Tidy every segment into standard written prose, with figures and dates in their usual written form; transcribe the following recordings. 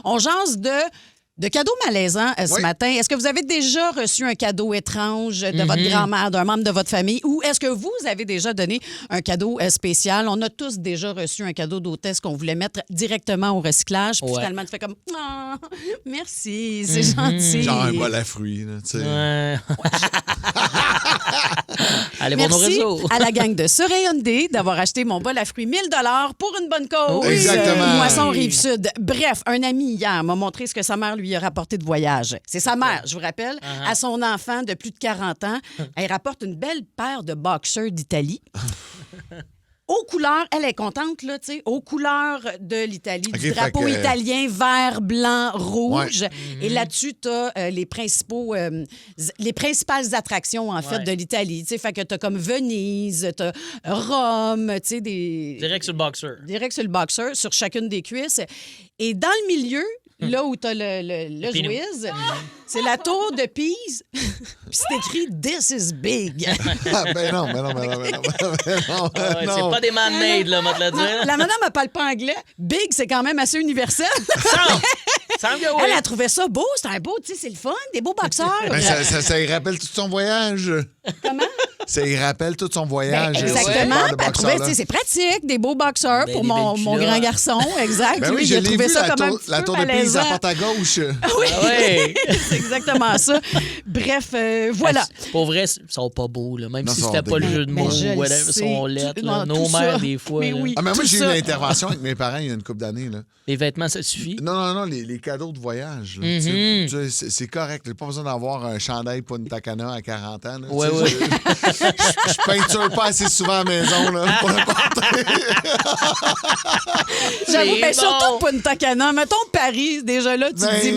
On jase de cadeaux malaisants ce matin. Est-ce que vous avez déjà reçu un cadeau étrange de votre grand-mère, d'un membre de votre famille, ou est-ce que vous avez déjà donné un cadeau spécial? On a tous déjà reçu un cadeau d'hôtesse qu'on voulait mettre directement au recyclage, puis finalement, tu fais comme « Ah, merci, c'est gentil. » Genre un bol à fruits, là, tu sais. Ouais. Allez voir nos Merci réseaux. à la gang de Surrey Hyundai d'avoir acheté mon bol à fruits 1000 $ pour une bonne cause. Exactement. Moisson Rive-Sud. Bref, un ami hier m'a montré ce que sa mère lui a rapporté de voyage. C'est sa mère, je vous rappelle, à son enfant de plus de 40 ans. Elle rapporte une belle paire de boxers d'Italie. Aux couleurs, elle est contente, là, tu sais, aux couleurs de l'Italie, du drapeau italien, vert, blanc, rouge. Ouais. Et là-dessus, tu as les principales attractions, en fait, de l'Italie. Tu sais, fait que tu as comme Venise, tu as Rome, tu sais, des... Direct sur le boxer. Direct sur le boxer, sur chacune des cuisses. Et dans le milieu, là où tu as le Jouise, c'est la tour de Pise. Puis c'est écrit « This is big ». Ben non. C'est pas des man-made, là, moi, te le dire. La madame, elle parle pas anglais. Big, c'est quand même assez universel. Elle a trouvé ça beau. C'est un beau, tu sais, c'est le fun. Des beaux boxeurs. Ben, ça y rappelle tout son voyage. Comment? Ça y rappelle tout son voyage. Exactement. Elle trouvait, tu sais, c'est pratique, des beaux boxeurs pour mon grand garçon. Exact. Ben oui, il a trouvé ça comme un petit la peu tour de Pise à malaisant. porte à gauche. Oui, Ouais. c'est exactement ça. Bref, voilà. Pour vrai, ils sont pas beaux, là. Même Non, si sont c'était pas le jeu de mots, je le whatever, ils sais. sont lettres. Non, Nos tout mères, ça. des fois. Mais là. oui. Ah, mais moi, Tout j'ai eu ça. une intervention avec mes parents il y a une couple d'années. Là. Les vêtements, ça suffit? Non, les cadeaux de voyage. Là. Tu sais, c'est correct. J'ai pas besoin d'avoir un chandail Punta Cana à 40 ans. Là. Ouais. Je peinture pas assez souvent à la maison là, pour le porter. J'avoue, C'est mais bon. surtout Punta Cana. Mettons Paris, déjà là, tu te dis,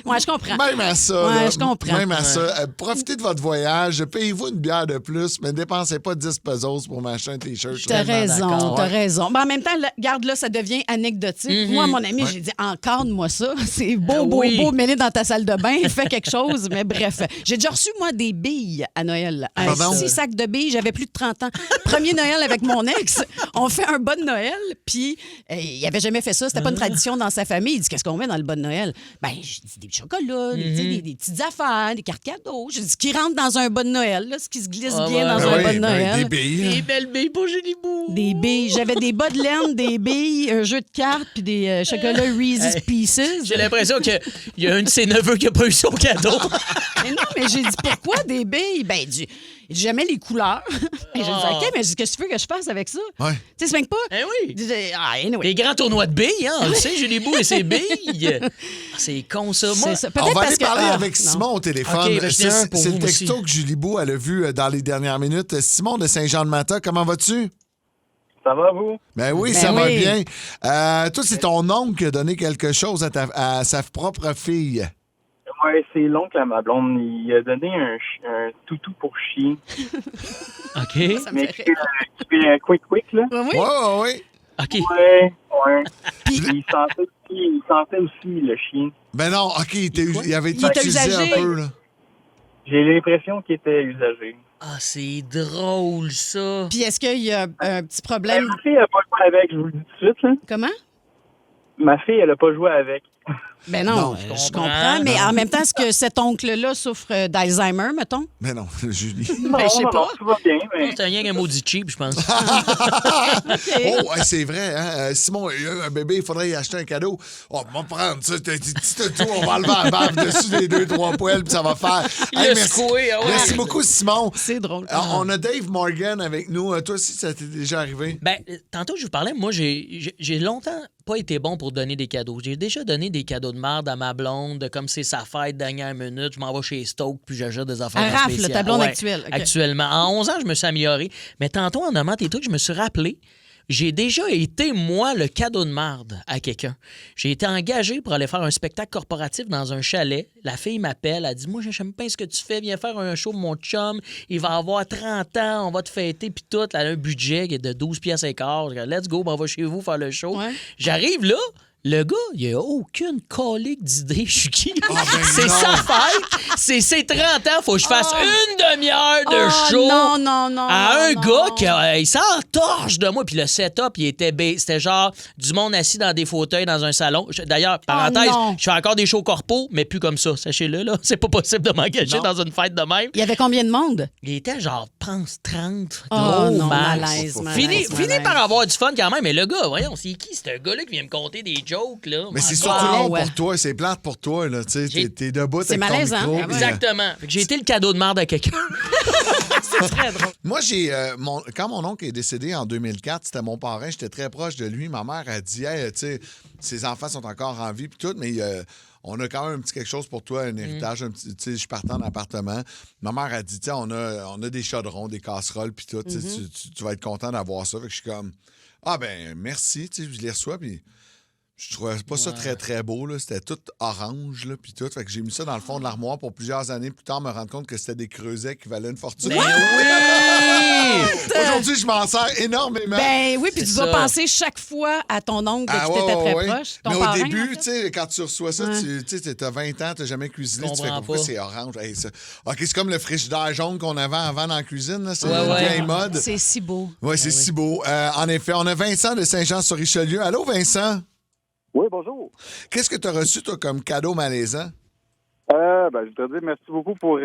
ouais, je comprends. Même à ça. Ouais, là, je comprends. Même à ça. Profitez de votre voyage. Payez-vous une bière de plus, mais dépensez pas 10 pesos pour m'acheter un T-shirt. T'as d'accord. raison. Ben, en même temps, garde là, ça devient anecdotique. Moi, mon ami, j'ai dit, encadre-moi ça. C'est beau, mêlé dans ta salle de bain. Fais quelque chose. Mais bref, j'ai déjà reçu, moi, des billes à Noël. Pardon? 6 sacs de billes. J'avais plus de 30 ans. Premier Noël avec mon ex. On fait un bon Noël. Puis, il avait jamais fait ça. C'était pas une tradition dans sa famille. Il dit, qu'est-ce qu'on met dans le bon Noël? Ben, je dis, des chocolats, des petites affaires, des cartes cadeaux. Je dis, qui rentre dans un bon Noël, là, ce qui se glisse bien dans un bon Noël. Des billes. Des belles billes pour Génie-Bou. Des billes. J'avais des bas de laine, des billes, un jeu de cartes, puis des chocolats Reese's Pieces. J'ai l'impression qu'il y a un de ses neveux qui a pas eu son cadeau. Mais non, mais j'ai dit, pourquoi des billes? Ben, jamais les couleurs. Et j'ai dit, OK, mais qu'est-ce que tu veux que je fasse avec ça? Ouais. Tu sais, c'est même pas. Eh oui. Anyway. Les grands tournois de billes, hein? On le sait, Génie-Bou et ses billes. C'est con, ça. Moi, C'est ça. On Peut-être va parce aller que. parler Ah, avec non. Simon au téléphone. OK, ben, j'en ai un pour C'est vous le texto aussi. que Julie Bou elle a vu dans les dernières minutes. Simon de Saint-Jean-de-Mata, comment vas-tu? Ça va, vous? Ben oui, Ben ça va oui. bien. Toi, c'est ton oncle qui a donné quelque chose à sa propre fille. Ouais, c'est l'oncle à ma blonde. Il a donné un toutou pour chien. OK. Ça me Mais fait qui rire. fait quick, là. Oui. Ouais. OK. Ouais. Il sentait aussi le chien. Ben non, OK, il avait été Il était utilisé usagé. un peu, là. J'ai l'impression qu'il était usagé. Ah, c'est drôle, ça. Puis est-ce qu'il y a un petit Ben, problème? ma fille, elle n'a pas joué avec, je vous le dis tout de suite. Là. Comment? Ma fille, elle n'a pas joué avec. Ben non, Non, je comprends. Mais en même temps, est-ce que cet oncle-là souffre d'Alzheimer, mettons? Mais non, Julie. Non, je sais non, pas. tout va bien, mais... C'est rien qu'un maudit cheap, je pense. Oh, ouais, c'est vrai, hein? Simon, il y a un bébé, il faudrait y acheter un cadeau. Oh, on va prendre ça, t'as dit tout, on va enlever la bave dessus des 2-3 poêles, puis ça va faire. Il l'a merci, secoué, ah ouais. merci beaucoup, Simon. C'est drôle. Alors, on a Dave Morgan avec nous. Toi aussi, ça t'est déjà arrivé? Ben, tantôt, je vous parlais, moi, j'ai longtemps pas été bon pour donner des cadeaux. J'ai déjà donné des cadeaux de merde à ma blonde, comme c'est sa fête, dernière minute, je m'en vais chez Stoke, puis j'achète des affaires À Raph, spéciales. ta blonde Ouais, actuelle, OK. Actuellement. En 11 ans, je me suis amélioré. Mais tantôt, en nommant tes trucs, je me suis rappelé, j'ai déjà été, moi, le cadeau de marde à quelqu'un. J'ai été engagé pour aller faire un spectacle corporatif dans un chalet. La fille m'appelle, elle dit « Moi, j'aime pas ce que tu fais, viens faire un show pour mon chum. Il va avoir 30 ans, on va te fêter, puis tout. » Elle a un budget qui est de 12 piastres et quart. Je dis, let's go, on va chez vous faire le show. Ouais. J'arrive là, Le gars, il a aucune colique d'idée. Je suis qui? Ah, ben c'est non. sa fête. C'est ses 30 ans. Faut que je fasse une demi-heure de show Non. à un non. gars qui il s'entorche de moi. Puis le setup, il était c'était genre du monde assis dans des fauteuils dans un salon. D'ailleurs, parenthèse, non. je fais encore des shows corpos, mais plus comme ça. Sachez-le, là. C'est pas possible de m'engager Non. dans une fête de même. Il y avait combien de monde? Il était genre, pense, 30. Oh Gros non, max. malaise. Fini malaise. par avoir du fun quand même. Mais le gars, voyons, c'est qui? C'est un gars-là qui vient me conter des jokes, là. Mais c'est Wow. surtout long ouais. pour toi, c'est plate pour toi, là. Tu sais, t'es debout C'est avec ton malaisant, micro. ah ouais. puis, Exactement. Fait que j'ai été le cadeau de merde à quelqu'un. C'est très drôle. Moi, quand mon oncle est décédé en 2004, c'était mon parrain, j'étais très proche de lui. Ma mère a dit, hey, tu sais, ses enfants sont encore en vie, puis tout, mais on a quand même un petit quelque chose pour toi, un héritage, un petit, tu sais, je partais en appartement. Ma mère a dit, tiens, on a des chaudrons, des casseroles, puis tout, tu sais, tu vas être content d'avoir ça. Fait que je suis comme, ah ben, merci, tu sais, je les reçois, puis je trouvais pas ça très, très beau, là. C'était tout orange, là, puis tout. Fait que j'ai mis ça dans le fond de l'armoire pour plusieurs années plus tard me rendre compte que c'était des creusets qui valaient une fortune. Ben oui! Aujourd'hui, je m'en sers énormément. Ben oui, puis tu C'est dois ça. penser chaque fois à ton oncle de Ah, qui t'étais ouais, très ouais. proche. Ton Mais au parrain, début, en fait. tu sais, quand tu reçois ça, Ouais. tu sais, t'as 20 ans, t'as jamais cuisiné, Je tu fais comprends pourquoi pas. c'est orange. Hey, ça. OK, c'est comme le frigidaire jaune qu'on avait avant dans la cuisine, là. C'est Ouais, une ouais. vieille mode. C'est si beau. Oui, c'est si beau. En effet, on a Vincent de Saint-Jean-sur-Richelieu. Allô, Vincent? Oui, bonjour. Qu'est-ce que tu as reçu, toi, comme cadeau malaisant? Je voudrais dire merci beaucoup pour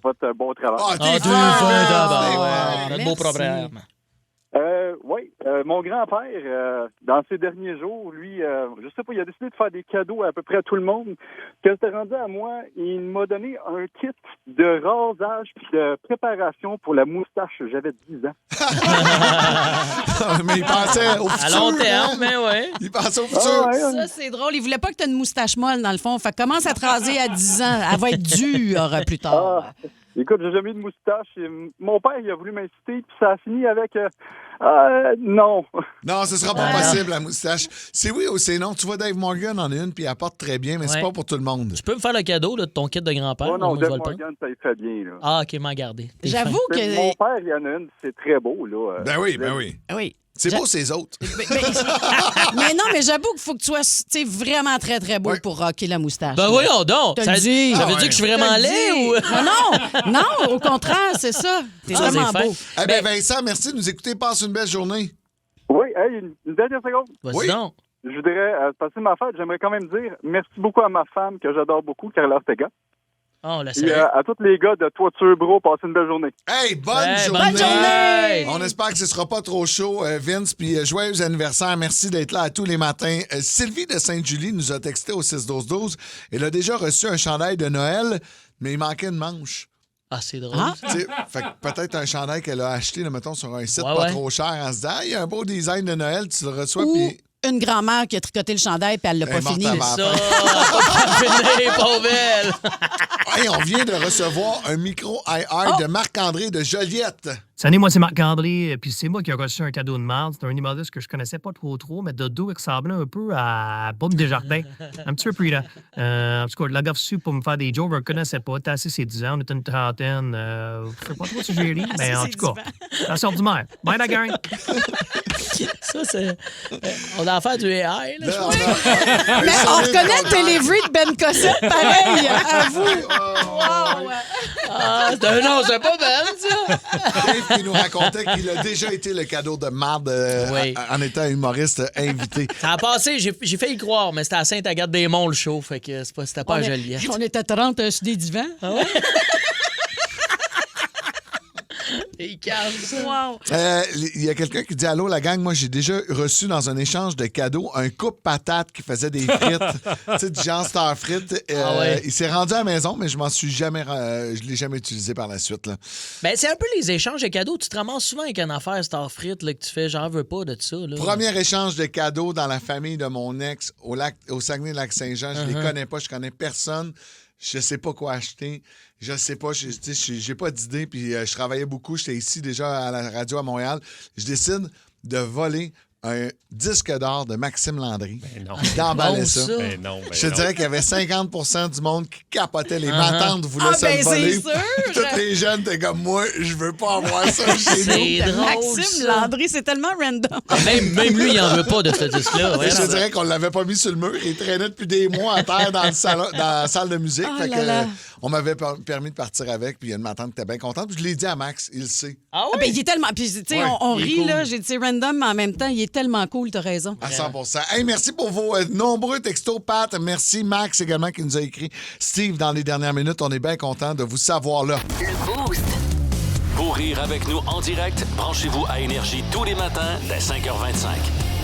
votre bon travail. Ah, Ah, t'es tu fin, fais t'es d'abord. fin. Ouais, notre beau Merci. programme. Oui, mon grand-père, dans ses derniers jours, lui, je sais pas, il a décidé de faire des cadeaux à peu près à tout le monde. Quand c'était rendu à moi, il m'a donné un kit de rasage puis de préparation pour la moustache. J'avais 10 ans. Mais il pensait au futur. À long terme, hein? mais ouais. Il pensait au futur. Ça, c'est drôle. Il voulait pas que tu aies une moustache molle, dans le fond. Fait que commence à te raser à 10 ans. Elle va être dure plus tard. Écoute, j'ai jamais eu de moustache. Et mon père, il a voulu m'inciter, puis ça a fini avec non. Non, ce sera pas Ouais. possible, la moustache. C'est oui ou c'est non. Tu vois, Dave Morgan en a une, puis il apporte très bien, mais c'est Ouais. pas pour tout le monde. Tu peux me faire le cadeau là, de ton kit de grand-père? Oh non, Moi, je vais Dave le prendre. Morgan, ça y fait bien, là. Ah, OK, m'en garder. T'es J'avoue fin. Mais que. mon père, il y en a une, c'est très beau, là. Ben oui, ben oui. Oui. C'est beau, ces autres. Mais non, mais j'avoue qu'il faut que tu sois tu sais, vraiment très, très beau Ouais. pour rocker la moustache. Ben voyons donc! Te Ça, le dis. ça veut Ah dire que je suis Je te vraiment le laid dis. ou... Non, au contraire, c'est ça. T'es Ah, vraiment c'est fin. beau. Eh bien, Vincent, merci de nous écouter. Passe une belle journée. Oui, hey, une dernière seconde. Vas-y Oui. donc. Je voudrais passer ma fête. J'aimerais quand même dire merci beaucoup à ma femme que j'adore beaucoup, Carla Ortega. Oh, on la Et salue. à tous les gars de Toiture Bro, passez une belle journée. Hey, bonne Hey, journée! bonne journée! On espère que ce sera pas trop chaud, Vince, puis joyeux anniversaire. Merci d'être là à tous les matins. Sylvie de Sainte-Julie nous a texté au 6-12-12. Elle a déjà reçu un chandail de Noël, mais il manquait une manche. Ah, c'est drôle. Ah. Tu sais, fait que peut-être un chandail qu'elle a acheté, là, mettons, sur un site Ouais, pas ouais. trop cher, en se disant, il y a un beau design de Noël, tu le reçois, Ou puis une grand-mère qui a tricoté le chandail puis elle l'a Elle pas est morte fini. avant. Ça, pas fini, pauvre belle. Hey, on vient de recevoir un micro IR de Marc-André de Joliette. Salut, moi c'est Marc-André, puis c'est moi qui ai reçu un cadeau de marde. C'est un humoriste que je connaissais pas trop, mais de dos, il ressemblait un peu à Bob Desjardins. Un petit peu plus là. En tout cas, il l'a reçu pour me faire des jokes, je le connaissais pas. T'as assez ses 10 ans, on était une trentaine. Je sais pas trop si j'ai ri, mais en ses tout cas, ça sort du maire. Bye la gang! Ça, c'est... On a affaire du AI, là, je Là, pense. Mais on reconnaît le delivery de Ben Cossette, pareil, à vous. Wow. Ah, c'est pas belle, ça. Dave qui nous racontait qu'il a déjà été le cadeau de marde Oui. en étant humoriste invité. Ça a passé, j'ai failli y croire, mais c'était à Sainte-Agathe-des-Monts, le show, fait que c'était pas à Joliette. On était 30 sur des divans. Il calme, ça. Wow. Il y a quelqu'un qui dit allô la gang, moi j'ai déjà reçu dans un échange de cadeaux un coupe patate qui faisait des frites, tu sais du genre star frites. Ah ouais. Il s'est rendu à la maison mais je m'en suis jamais je l'ai jamais utilisé par la suite là. Ben, c'est un peu les échanges de cadeaux. Tu te ramasses souvent avec une affaire Star Frites là, que tu fais, j'en veux pas de ça. Là. Premier échange de cadeaux dans la famille de mon ex au Saguenay-Lac-Saint-Jean, je les connais pas, je connais personne. Je sais pas quoi acheter. Je sais pas, j'ai pas d'idée. Puis je travaillais beaucoup. J'étais ici déjà à la radio à Montréal. Je décide de voler un disque d'or de Maxime Landry. Ben non. D'emballer Bon, ça. ça. Ben non, ben Je te non. dirais qu'il y avait 50 du monde qui capotait. Les matantes voulaient se ben, le voler. c'est sûr. Tous les jeunes étaient comme moi, je veux pas avoir ça chez nous. C'est drôle. Maxime ça. Landry, c'est tellement random. Même lui, il en veut pas de ce disque-là. Ouais, Je te non. dirais qu'on l'avait pas mis sur le mur. Il traînait depuis des mois à terre dans la salle de musique. Oh Fait là que, là. on m'avait permis de partir avec. Puis il y a une matante qui était bien contente. Puis je l'ai dit à Max, il le sait. Ah Ah, oui? ben, il est tellement. Puis, tu sais, Ouais, on il est rit, cool. là. J'ai dit c'est random, mais en même temps, il est tellement cool, t'as raison. À 100 Hey, merci pour vos nombreux textos, Pat. Merci, Max, également, qui nous a écrit. Steve, dans les dernières minutes, on est bien content de vous savoir là. Le Boost. Pour rire avec nous en direct, branchez-vous à Énergie tous les matins dès 5h25.